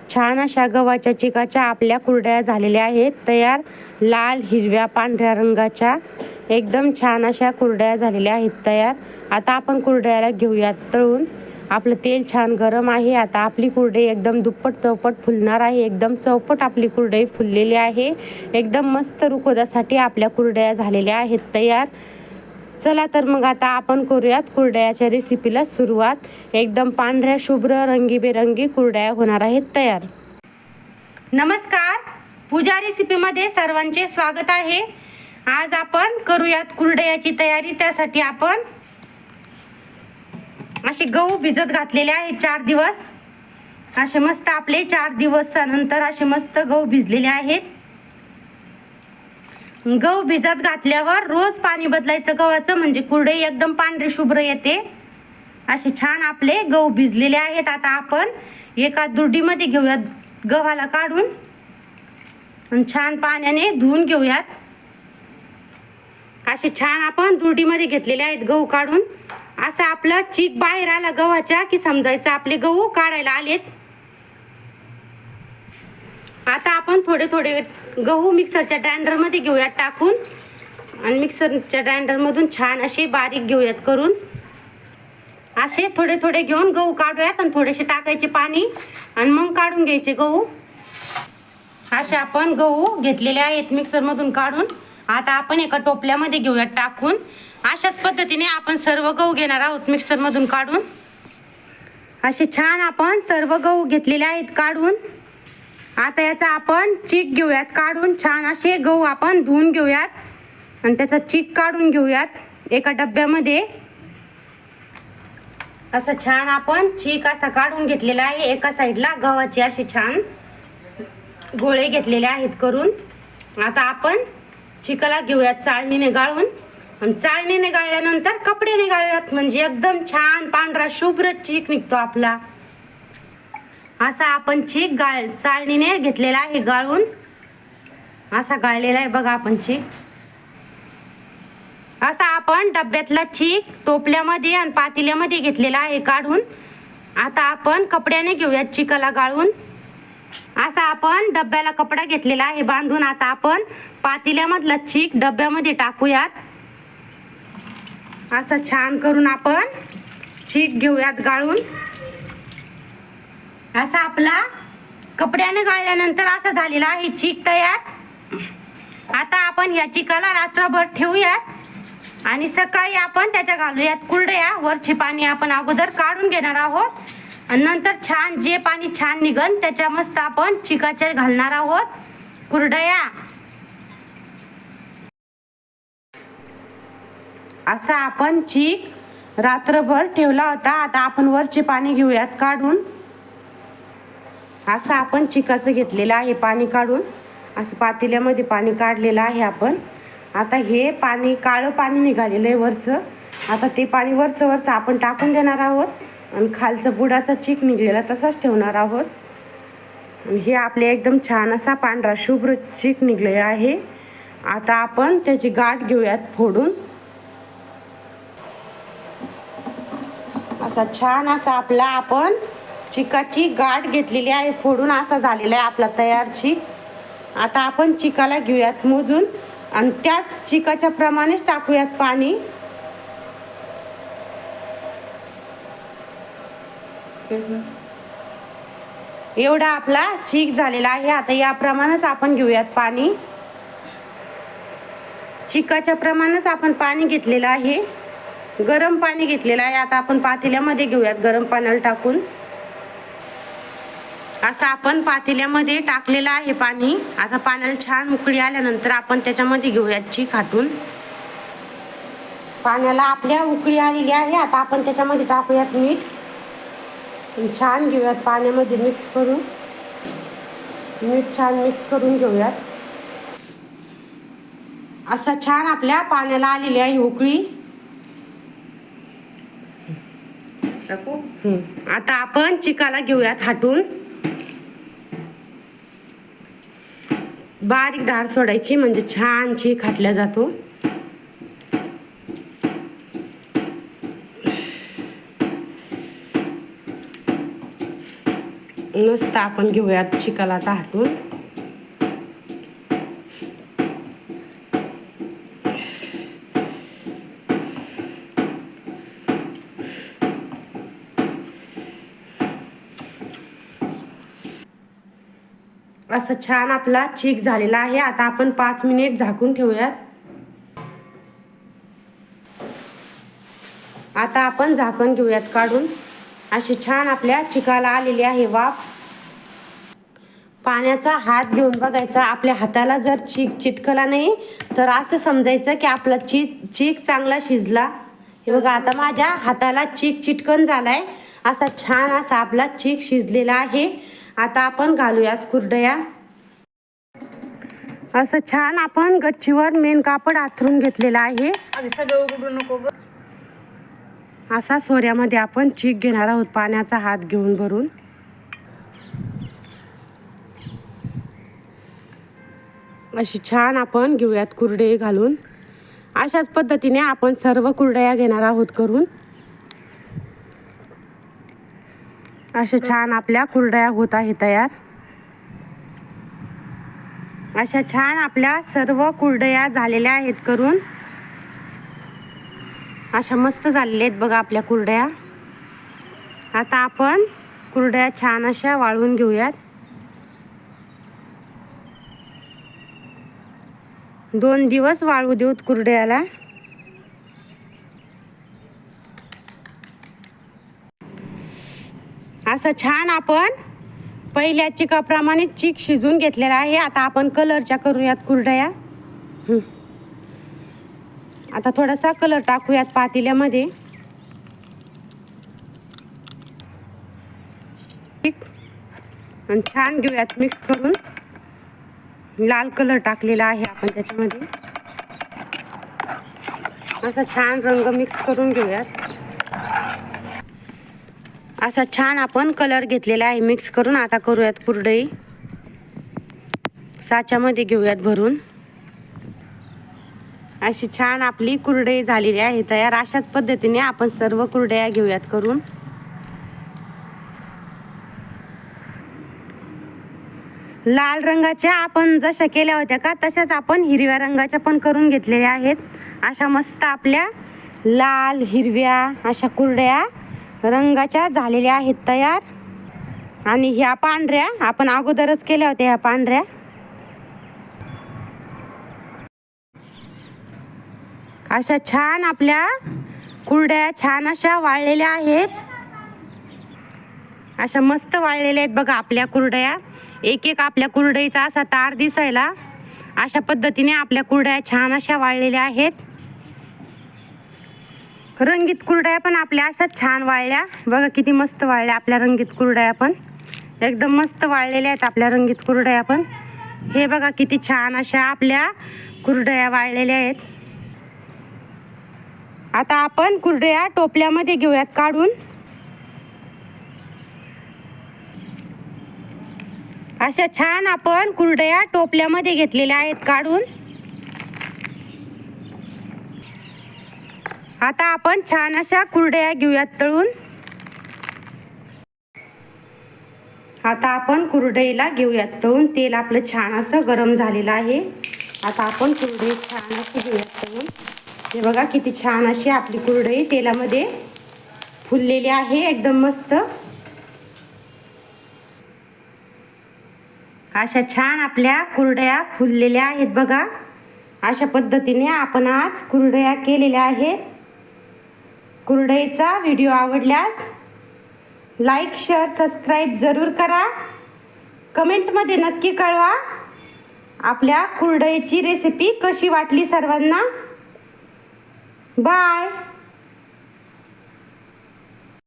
छान अशा गव्हाच्या चिकाच्या आपल्या कुरडया झालेल्या आहेत तयार। लाल हिरव्या पांढऱ्या रंगाच्या एकदम छान अशा कुरडया झालेल्या आहेत तयार। आता आपण कुरडयाला घेऊयात तळून। आपलं तेल छान गरम आहे। आता आपली कुरडई एकदम दुप्पट चौपट फुलणार आहे। एकदम चौपट आपली कुरडई फुललेली आहे। एकदम मस्त रुखवतासाठी आपल्या कुरडया झालेल्या आहेत तयार। चला तर मग आता आपण करूयात कुरडयाच्या रेसिपीला सुरुवात। एकदम पांढऱ्या शुभ्र रंगीबेरंगी कुरडया होणार आहेत तयार। नमस्कार, पूजा रेसिपीमध्ये सर्वांचे स्वागत आहे। आज आपण करूयात कुरडयाची तयारी। त्यासाठी आपण असे गहू भिजत घातलेले आहेत 4 दिवस। असे मस्त आपले 4 दिवसानंतर असे मस्त गहू भिजलेले आहेत। गहू भिजत घातल्यावर रोज पाणी बदलायचं गव्हाचं, म्हणजे कुरडई एकदम पांढरी शुभ्र येते। असे छान आपले गहू भिजलेले आहेत। आता आपण एका दुर्डीमध्ये घेऊयात गव्हाला काढून आणि छान पाण्याने धुवून घेऊयात। असे छान आपण दुर्डीमध्ये घेतलेले आहेत गहू काढून। असं आपला चीक बाहेर आला गव्हाच्या की समजायचं आपले गहू काढायला आलेत। आता आपण थोडे थोडे गहू मिक्सरच्या ग्राइंडरमध्ये घेऊयात टाकून आणि मिक्सरच्या ग्राइंडरमधून छान असे बारीक घेऊयात करून। असे थोडे थोडे घेऊन गहू काढूयात आणि थोडेसे टाकायचे पाणी आणि मग काढून घ्यायचे गहू। असे आपण गहू घेतलेले आहेत मिक्सरमधून काढून। आता आपण एका टोपल्यामध्ये घेऊयात टाकून। अशाच पद्धतीने आपण सर्व गहू घेणार आहोत मिक्सरमधून काढून। असे छान आपण सर्व गहू घेतलेले आहेत काढून। आता याचा आपण चीक घेऊयात काढून। छान असे गहू आपण धुवून घेऊयात आणि त्याचा चीक काढून घेऊयात एका डब्यामध्ये। असं छान आपण चीक असा काढून घेतलेला आहे। एका साईडला गव्हाचे असे छान गोळे घेतलेले आहेत करून। आता आपण चिकाला घेऊयात चाळणीने गाळून आणि चाळणीने गाळल्यानंतर कपड्याने गाळूयात, म्हणजे एकदम छान पांढरा शुभ्र चीक निघतो आपला। असा आपण चीक चाळणीने घेतलेला आहे गाळून। असा गाळलेला आहे बघा आपण चीक। असा आपण डब्यातला चीक टोपल्यामध्ये आणि पातेल्यामध्ये घेतलेला आहे काढून। आता आपण कपड्याने घेऊयात चिकाला गाळून। असा आपण डब्याला कपडा घेतलेला आहे बांधून। आता आपण पातेल्यामधला चीक डब्यामध्ये टाकूयात। असं छान करून आपण चीक घेऊयात गाळून। असा आपला कपड्याने गाळल्यानंतर असा झालेला आहे चीक तयार। आता आपण या चिकाला रात्रभर ठेवूयात आणि सकाळी आपण त्याच्या घालूयात कुरडया। वरचे पाणी आपण अगोदर काढून घेणार आहोत आणि नंतर छान जे पाणी छान निघन त्याच्या मस्त आपण चिकाच्या घालणार आहोत कुरडया। असा आपण चीक रात्रभर ठेवला होता। आता आपण वरचे पाणी घेऊयात काढून। असं आपण चिकाचं घेतलेलं आहे पाणी काढून। असं पातेल्यामध्ये पाणी काढलेलं आहे आपण। आता हे पाणी काळं पाणी निघालेलं आहे वरचं। आता ते पाणी वरचं आपण टाकून देणार आहोत आणि खालचं बुडाचा चीक निघलेला तसाच ठेवणार आहोत। आणि हे आपले एकदम छान असा पांढरा शुभ्र चीक निघलेला आहे। आता आपण त्याची गाठ घेऊयात फोडून। असा छान असा आपला आपण चिकाची गाठ घेतलेली आहे फोडून। असा झालेला आहे आपला तयार चीक। आता आपण चिकाला घेऊयात मोजून आणि त्या चिकाच्या प्रमाणेच टाकूयात पाणी। एवढा आपला चीक झालेला आहे। आता याप्रमाणेच आपण घेऊयात पाणी। चिकाच्या प्रमाणेच आपण पाणी घेतलेलं आहे, गरम पाणी घेतलेलं आहे। आता आपण पातेल्यामध्ये घेऊयात गरम पाण्याला टाकून। असं आपण पातेल्यामध्ये टाकलेलं आहे पाणी। आता पाण्याला छान उकळी आल्यानंतर आपण त्याच्यामध्ये घेऊयात चीक हाटून। पाण्याला आपल्या उकळी आलेली आहे। आता आपण त्याच्यामध्ये टाकूयात मीठ। छान घेऊयात पाण्यामध्ये मिक्स करून। मीठ छान मिक्स करून घेऊयात। असा छान आपल्या पाण्याला आलेली आहे उकळी। आता आपण चिकाला घेऊयात हाटून। बारीक धार सोडायची, म्हणजे छान चीक हाटला जातो। नसतं आपण घेऊयात चिकाला आता हटून. असं छान आपला चीक झालेला आहे. आता आपण 5 मिनिट झाकून ठेवूयात. आता आपण झाकण घेऊयात काढून. अशी छान आपल्या चिकाला आलेली आहे वाफ. पाण्याचा हात घेऊन बघायचा, आपल्या हाताला जर चीक चिटकला नाही तर असं समजायचं की आपला चीक चांगला शिजला. हे बघा, आता माझ्या हाताला चीक चिटकन झालाय. असा छान असा आपला चीक शिजलेला आहे. आता आपण घालूयात कुरडया. असं छान आपण गच्चीवर मेन कापड आथरून घेतलेला आहे. असा सोऱ्यामध्ये आपण चीक घेणार आहोत पाण्याचा हात घेऊन भरून. अशी छान आपण घेऊयात कुरडे घालून. अशाच पद्धतीने आपण सर्व कुरडया घेणार आहोत करून. अशा छान आपल्या कुरडया होत आहे तयार. अशा छान आपल्या सर्व कुरडया झालेल्या आहेत करून. अशा मस्त झालेल्या आहेत बघा आपल्या कुरडया. आता आपण कुरडया छान अशा वाळवून घेऊयात. 2 दिवस वाळू देऊत कुरडयाला. असं छान आपण पहिल्या चिकाप्रमाणे चीक शिजून घेतलेला आहे. आता आपण कलरच्या करूयात कुरडया. आता थोडासा कलर टाकूयात पातेल्यामध्ये. आणि छान घेऊयात मिक्स करून. लाल कलर टाकलेला आहे आपण त्याच्यामध्ये. असा छान रंग मिक्स करून घेऊयात. असा छान आपण कलर घेतलेला आहे मिक्स करून. आता करूयात कुरडई. साच्यामध्ये घेऊयात भरून. अशी छान आपली कुरडई झालेली आहे तयार. अशाच पद्धतीने आपण सर्व कुरडया घेऊयात करून. लाल रंगाच्या आपण जशा केल्या होत्या का तशाच आपण हिरव्या रंगाच्या पण करून घेतलेल्या आहेत. अशा मस्त आपल्या लाल हिरव्या अशा कुरडया रंगाच्या झालेल्या आहेत तयार. आणि ह्या पांढऱ्या आपण अगोदरच केल्या होत्या. ह्या पांढऱ्या अशा छान आपल्या कुरडया छान अशा वाळलेल्या आहेत. अशा मस्त वाळलेल्या आहेत बघा आपल्या कुरडया. एक एक आपल्या कुरडईचा असा तार दिसायला. अशा पद्धतीने आपल्या कुरडया छान अशा वाळलेल्या आहेत. रंगीत कुरडया पण आपल्या अशा छान वाळल्या बघा. किती मस्त वाळल्या आपल्या रंगीत कुरडया पण. एकदम मस्त वाळलेल्या आहेत आपल्या रंगीत कुरडया पण. हे बघा किती छान अशा आपल्या कुरडया वाळलेल्या आहेत. आता आपण कुरडया टोपल्यामध्ये घेऊयात काढून. अशा छान आपण कुरडया टोपल्यामध्ये घेतलेल्या आहेत काढून. आता आपण छान अशा कुरडया घेऊयात तळून. आता आपण कुरडईला घेऊयात तळून. तेल आपलं छान असं गरम झालेलं आहे. आता आपण कुरडई छान अशी घेऊयात तळून. हे बघा किती छान अशी आपली कुरडई तेलामध्ये फुललेली आहे एकदम मस्त. अशा छान आपल्या कुरडया फुललेल्या आहेत बघा. अशा पद्धतीने आपण आज कुरडया केलेल्या आहेत. कुरडईचा व्हिडिओ आवडल्यास लाईक शेअर सबस्क्राईब जरूर करा. कमेंटमध्ये नक्की कळवा आपल्या कुरडईची रेसिपी कशी वाटली सर्वांना. बाय.